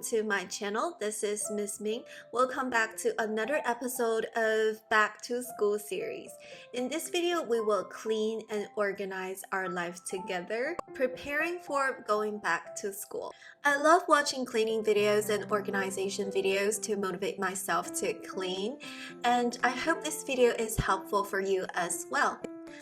to my channel. This is Miss Ming. Welcome back to another episode of Back to School series. In this video, we will clean and organize our life together, preparing for going back to school. I love watching cleaning videos and organization videos to motivate myself to clean, and I hope this video is helpful for you as well.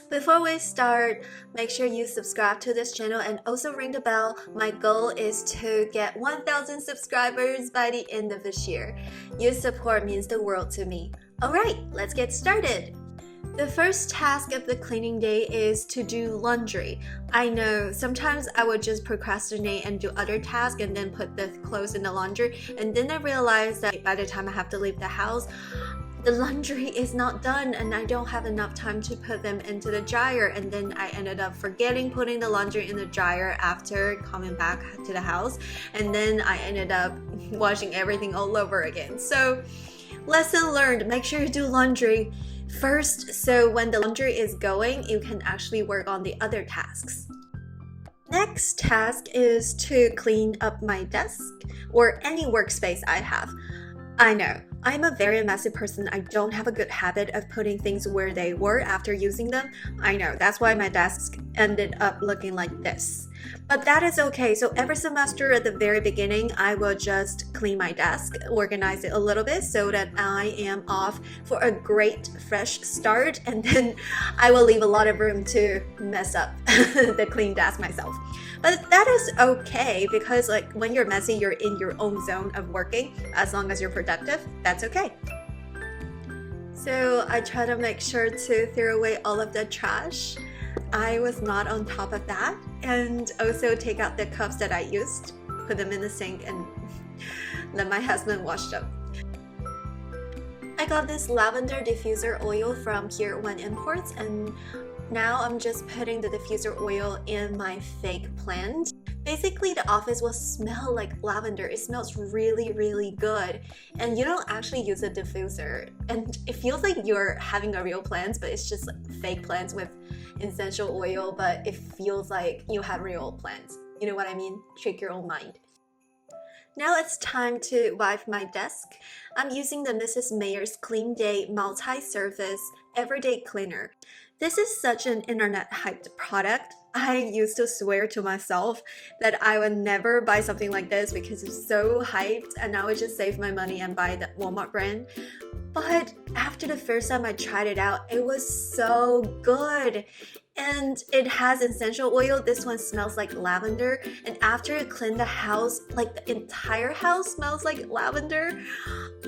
Before we start, make sure you subscribe to this channel and also ring the bell. My goal is to get 1,000 subscribers by the end of this year. Your support means the world to me. Alright, let's get started. The first task of the cleaning day is to do laundry. I know, sometimes I would just procrastinate and do other tasks and then put the clothes in the laundry, and then I realized that by the time I have to leave the house, the laundry is not done and I don't have enough time to put them into the dryer, and then I ended up forgetting putting the laundry in the dryer after coming back to the house, and then I ended up washing everything all over again. So lesson learned, make sure you do laundry first so when the laundry is going, you can actually work on the other tasks. Next task is to clean up my desk or any workspace I have. I know, I'm a very messy person. I don't have a good habit of putting things where they were after using them. I know, that's why my desk ended up looking like this. But that is okay. So every semester at the very beginning, I will just clean my desk, organize it a little bit so that I am off for a great fresh start, and then I will leave a lot of room to mess up the clean desk myself. But that is okay because like when you're messy, you're in your own zone of working. As long as you're productive, that's okay. So I try to make sure to throw away all of the trash. I was not on top of that, and also take out the cups that I used, put them in the sink, and let my husband wash them. I got this lavender diffuser oil from Pure One Imports, and now I'm just putting the diffuser oil in my fake plant. Basically, the office will smell like lavender. It smells really, really good. And you don't actually use a diffuser. And it feels like you're having a real plant, but it's just like fake plants with essential oil, but it feels like you have real plants. You know what I mean? Trick your own mind. Now it's time to wipe my desk. I'm using the Mrs. Meyer's Clean Day Multi-Surface Everyday Cleaner. This is such an internet-hyped product. I used to swear to myself that I would never buy something like this because it's so hyped, and I would just save my money and buy the Walmart brand. But after the first time I tried it out, it was so good. And it has essential oil. This one smells like lavender. And after you clean the house, like the entire house smells like lavender.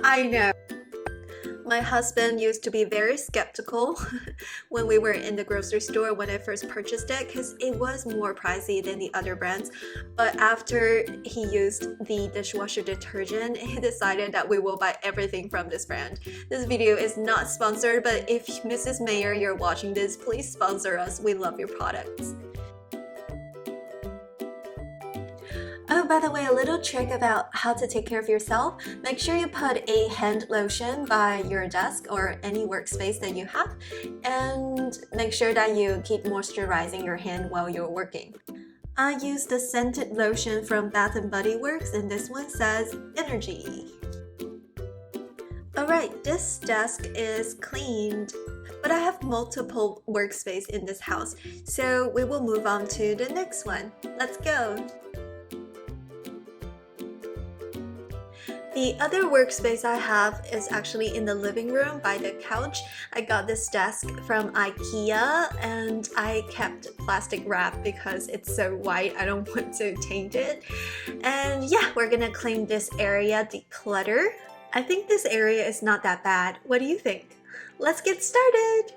I know. My husband used to be very skeptical when we were in the grocery store when I first purchased it because it was more pricey than the other brands. But after he used the dishwasher detergent, he decided that we will buy everything from this brand. This video is not sponsored, but if Mrs. Meyer, you're watching this, please sponsor us. We love your products. Oh, by the way, a little trick about how to take care of yourself. Make sure you put a hand lotion by your desk or any workspace that you have, and make sure that you keep moisturizing your hand while you're working. I use the scented lotion from Bath & Body Works, and this one says Energy. Alright, this desk is cleaned, but I have multiple workspace in this house, so we will move on to the next one. Let's go! The other workspace I have is actually in the living room by the couch. I got this desk from IKEA and I kept plastic wrap because it's so white. I don't want to taint it. And yeah, we're gonna clean this area, declutter. I think this area is not that bad. What do you think? Let's get started!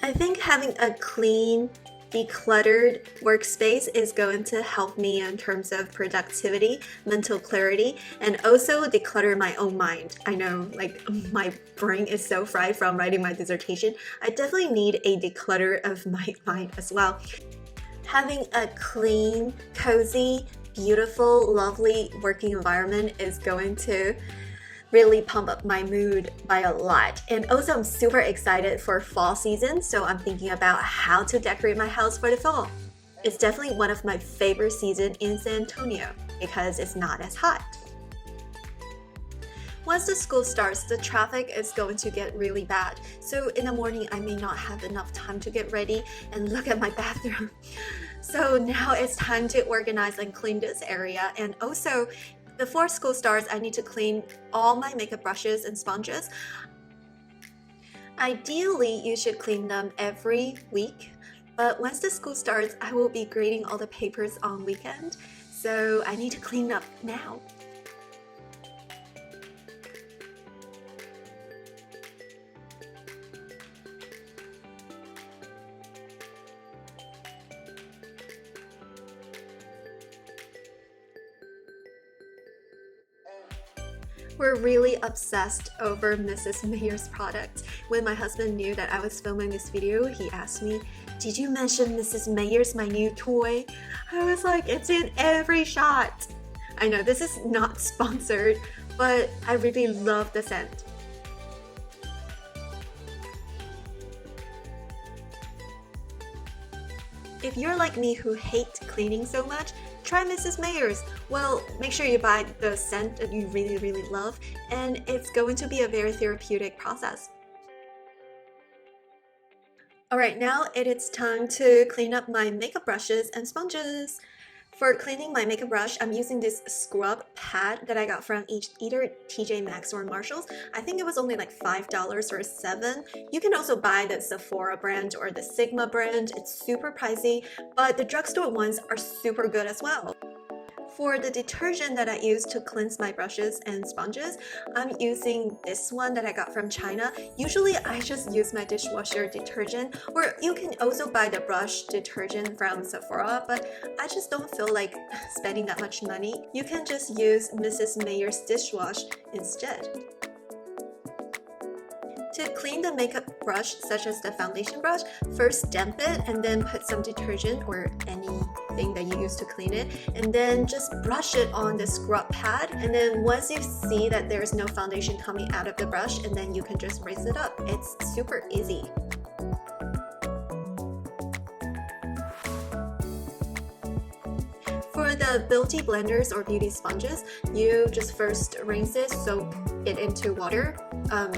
I think having a clean, decluttered workspace is going to help me in terms of productivity, mental clarity, and also declutter my own mind. I know, like, my brain is so fried from writing my dissertation. I definitely need a declutter of my mind as well. Having a clean, cozy, beautiful, lovely working environment is going to really pump up my mood by a lot. And also I'm super excited for fall season, so I'm thinking about how to decorate my house for the fall. It's definitely one of my favorite seasons in San Antonio because it's not as hot. Once the school starts, the traffic is going to get really bad. So in the morning, I may not have enough time to get ready and look at my bathroom. So now it's time to organize and clean this area. And also, before school starts, I need to clean all my makeup brushes and sponges. Ideally, you should clean them every week. But once the school starts, I will be grading all the papers on weekend. So I need to clean up now. We're really obsessed over Mrs. Meyer's product. When my husband knew that I was filming this video, he asked me, "Did you mention Mrs. Meyer's, my new toy?" I was like, it's in every shot. I know this is not sponsored, but I really love the scent. If you're like me who hates cleaning so much, try Mrs. Meyer's. Well, make sure you buy the scent that you really love, and it's going to be a very therapeutic process. Alright, now it is time to clean up my makeup brushes and sponges. For cleaning my makeup brush, I'm using this scrub pad that I got from either TJ Maxx or Marshalls. I think it was only like $5 or $7. You can also buy the Sephora brand or the Sigma brand. It's super pricey, but the drugstore ones are super good as well. For the detergent that I use to cleanse my brushes and sponges, I'm using this one that I got from China. Usually I just use my dishwasher detergent, or you can also buy the brush detergent from Sephora, but I just don't feel like spending that much money. You can just use Mrs. Meyer's dishwash instead. To clean the makeup brush, such as the foundation brush, first damp it and then put some detergent or anything that you use to clean it, and then just brush it on the scrub pad. And then once you see that there's no foundation coming out of the brush, and then you can just rinse it up. It's super easy. For the beauty blenders or beauty sponges, you just first rinse it, soak it into water,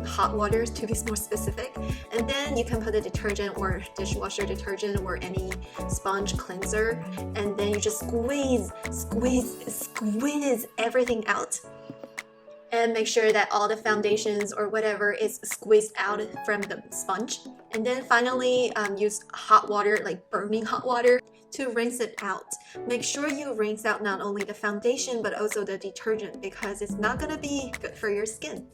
hot water to be more specific, and then you can put the detergent or dishwasher detergent or any sponge cleanser, and then you just squeeze everything out. And make sure that all the foundations or whatever is squeezed out from the sponge. And then finally use hot water, like burning hot water, to rinse it out. Make sure you rinse out not only the foundation but also the detergent, because it's not gonna be good for your skin.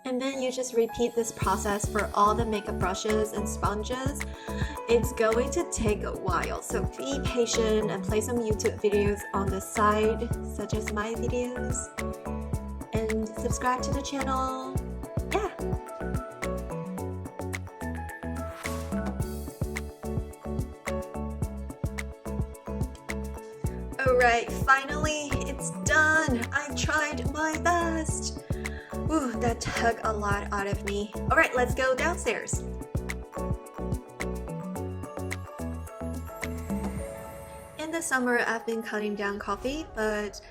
And then you just repeat this process for all the makeup brushes and sponges. It's going to take a while, so be patient and play some YouTube videos on the side, such as my videos. And subscribe to the channel. Yeah! Alright, finally, it's done! I tried my best! Ooh, that took a lot out of me. Alright, let's go downstairs. In the summer, I've been cutting down coffee, but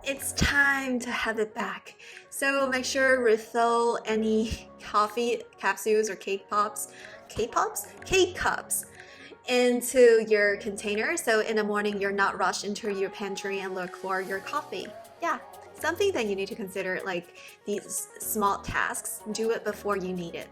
it's time to have it back. So make sure refill any coffee capsules or cake cups into your container, so in the morning you're not rushed into your pantry and look for your coffee. Yeah. Something that you need to consider, like these small tasks, do it before you need it.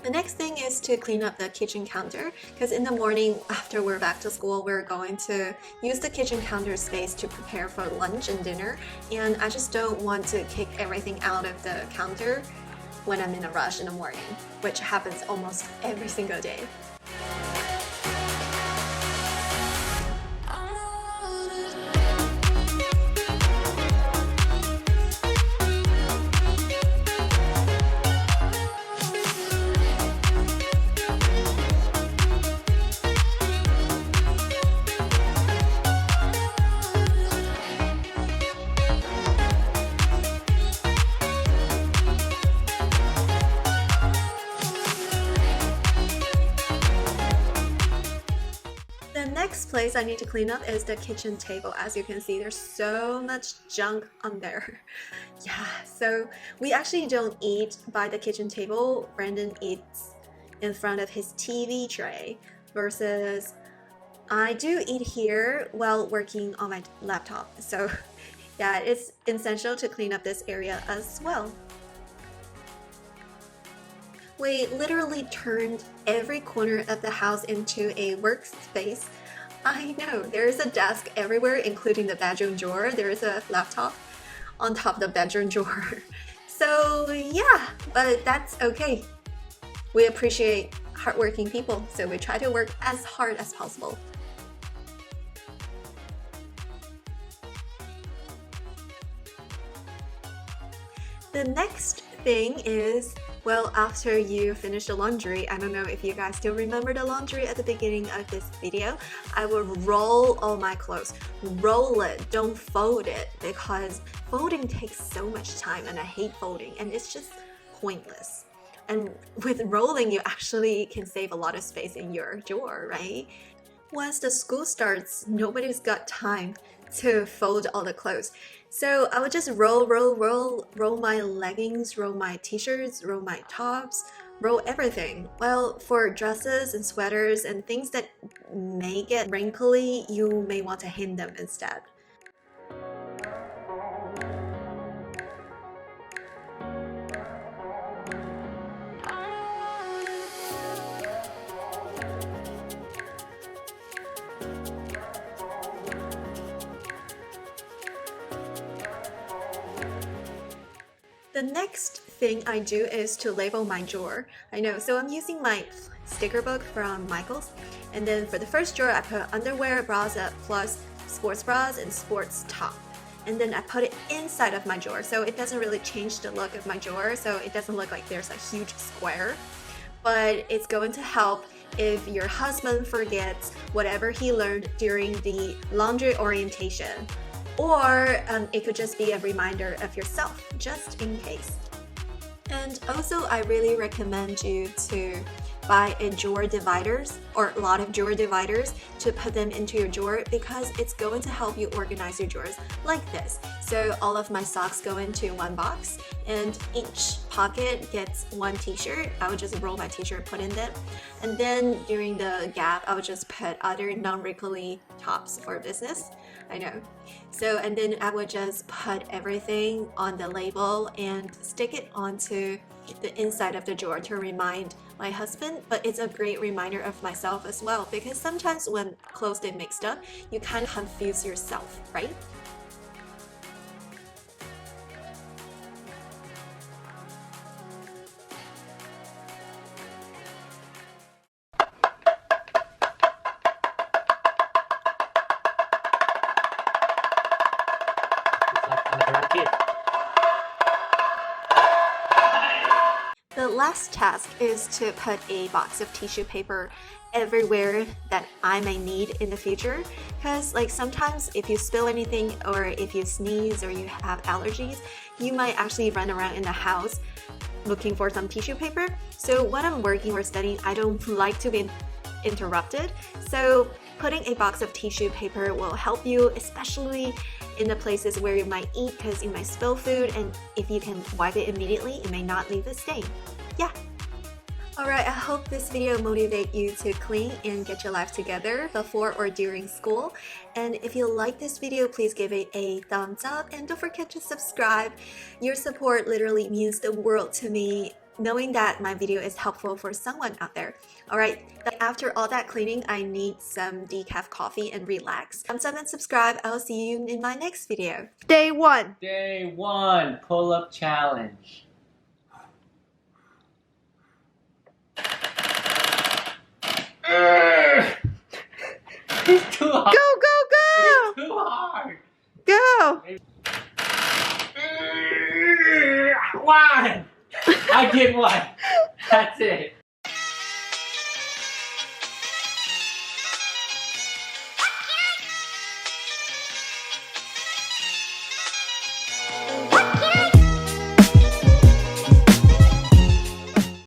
The next thing is to clean up the kitchen counter, because in the morning after we're back to school, we're going to use the kitchen counter space to prepare for lunch and dinner, and I just don't want to kick everything out of the counter when I'm in a rush in the morning, which happens almost every single day. next place I need to clean up is the kitchen table. As you can see, there's so much junk on there. Yeah, so we actually don't eat by the kitchen table. Brandon eats in front of his TV tray versus I do eat here while working on my laptop. So yeah, it's essential to clean up this area as well. We literally turned every corner of the house into a workspace. I know, there's a desk everywhere, including the bedroom drawer. There is a laptop on top of the bedroom drawer. So yeah, but that's okay. We appreciate hardworking people, so we try to work as hard as possible. The next thing is, well, after you finish the laundry, I don't know if you guys still remember the laundry at the beginning of this video, I will roll all my clothes. Roll it, don't fold it, because folding takes so much time and I hate folding and it's just pointless. And with rolling, you actually can save a lot of space in your drawer, right? Once the school starts, nobody's got time to fold all the clothes. So I would just roll my leggings, roll my t-shirts, roll my tops, roll everything. Well, for dresses and sweaters and things that may get wrinkly, you may want to hang them instead. The next thing I do is to label my drawer. I know, so I'm using my sticker book from Michaels. And then for the first drawer, I put underwear, bras plus sports bras and sports top. And then I put it inside of my drawer, so it doesn't really change the look of my drawer, so it doesn't look like there's a huge square. But it's going to help if your husband forgets whatever he learned during the laundry orientation. Or it could just be a reminder of yourself, just in case. And also, I really recommend you to buy a drawer dividers or a lot of drawer dividers to put them into your drawer, because it's going to help you organize your drawers like this. So all of my socks go into one box and each pocket gets one t-shirt. I would just roll my t-shirt, put in them. And then during the gap, I would just put other non-wrinkly tops for business. I know. So, and then I would just put everything on the label and stick it onto the inside of the drawer to remind my husband, but it's a great reminder of myself as well, because sometimes when clothes get mixed up, you kind of confuse yourself, right? The last task is to put a box of tissue paper everywhere that I may need in the future, because like sometimes if you spill anything or if you sneeze or you have allergies, you might actually run around in the house looking for some tissue paper. So when I'm working or studying, I don't like to be interrupted. So putting a box of tissue paper will help you, especially in the places where you might eat, because you might spill food, and if you can wipe it immediately, it may not leave a stain. Yeah. Alright, I hope this video motivates you to clean and get your life together before or during school. And if you like this video, please give it a thumbs up and don't forget to subscribe. Your support literally means the world to me, knowing that my video is helpful for someone out there. Alright, after all that cleaning, I need some decaf coffee and relax. Thumbs up and subscribe. I'll see you in my next video. Day 1. Day 1, pull-up challenge. It's too hard. Go, It's too hard. go! One. I did one. That's it.